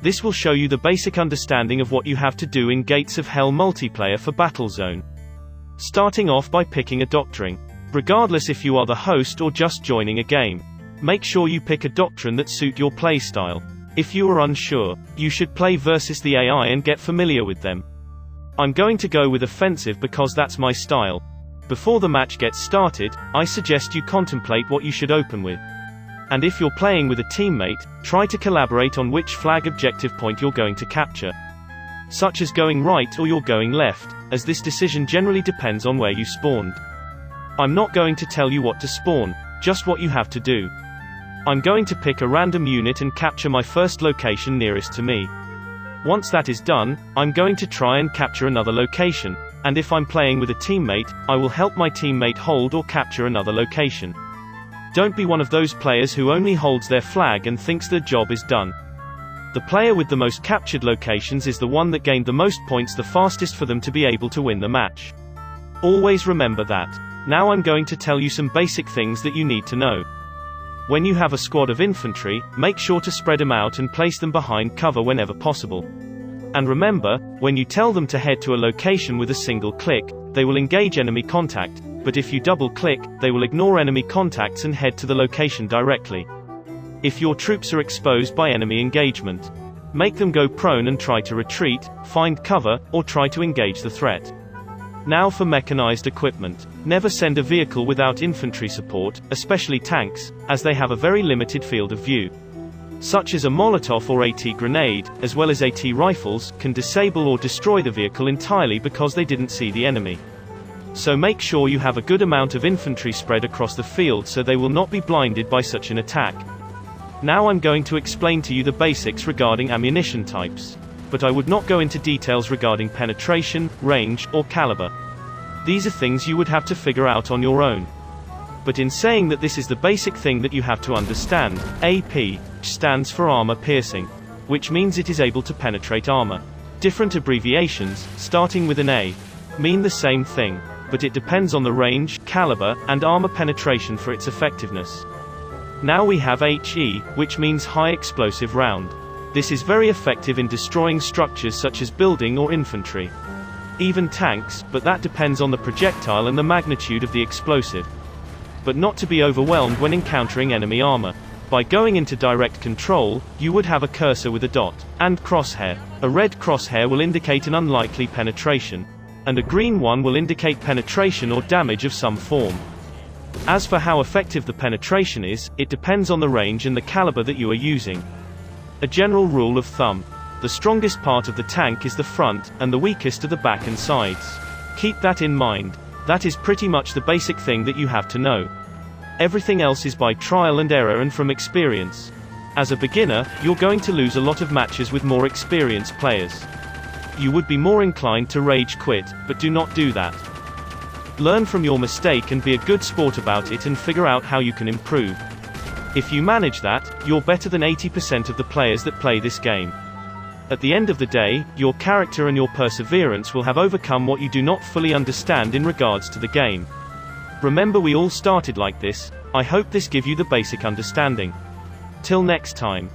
This will show you the basic understanding of what you have to do in Gates of Hell multiplayer for Battlezone. Starting off by picking a Doctrine. Regardless if you are the host or just joining a game, make sure you pick a Doctrine that suit your playstyle. If you are unsure, you should play versus the AI and get familiar with them. I'm going to go with Offensive because that's my style. Before the match gets started, I suggest you contemplate what you should open with. And if you're playing with a teammate, try to collaborate on which flag objective point you're going to capture. Such as going right or you're going left, as this decision generally depends on where you spawned. I'm not going to tell you what to spawn, just what you have to do. I'm going to pick a random unit and capture my first location nearest to me. Once that is done, I'm going to try and capture another location, and if I'm playing with a teammate, I will help my teammate hold or capture another location. Don't be one of those players who only holds their flag and thinks their job is done. The player with the most captured locations is the one that gained the most points the fastest for them to be able to win the match. Always remember that. Now I'm going to tell you some basic things that you need to know. When you have a squad of infantry, make sure to spread them out and place them behind cover whenever possible. And remember, when you tell them to head to a location with a single click, they will engage enemy contact, but if you double click, they will ignore enemy contacts and head to the location directly. If your troops are exposed by enemy engagement, make them go prone and try to retreat, find cover, or try to engage the threat. Now for mechanized equipment. Never send a vehicle without infantry support, especially tanks, as they have a very limited field of view. Such as a Molotov or AT grenade, as well as AT rifles, can disable or destroy the vehicle entirely because they didn't see the enemy. So make sure you have a good amount of infantry spread across the field so they will not be blinded by such an attack. Now I'm going to explain to you the basics regarding ammunition types. But I would not go into details regarding penetration, range, or caliber. These are things you would have to figure out on your own. But in saying that this is the basic thing that you have to understand, AP stands for armor piercing, which means it is able to penetrate armor. Different abbreviations, starting with an A, mean the same thing, but it depends on the range, caliber, and armor penetration for its effectiveness. Now we have HE, which means high explosive round. This is very effective in destroying structures such as building or infantry. Even tanks, but that depends on the projectile and the magnitude of the explosive. But not to be overwhelmed when encountering enemy armor. By going into direct control, you would have a cursor with a dot and crosshair. A red crosshair will indicate an unlikely penetration, and a green one will indicate penetration or damage of some form. As for how effective the penetration is, it depends on the range and the caliber that you are using. A general rule of thumb: the strongest part of the tank is the front, and the weakest are the back and sides. Keep that in mind. That is pretty much the basic thing that you have to know. Everything else is by trial and error and from experience. As a beginner, you're going to lose a lot of matches with more experienced players. You would be more inclined to rage quit, but do not do that. Learn from your mistake and be a good sport about it and figure out how you can improve. If you manage that, you're better than 80% of the players that play this game. At the end of the day, your character and your perseverance will have overcome what you do not fully understand in regards to the game. Remember, we all started like this. I hope this give you the basic understanding. Till next time.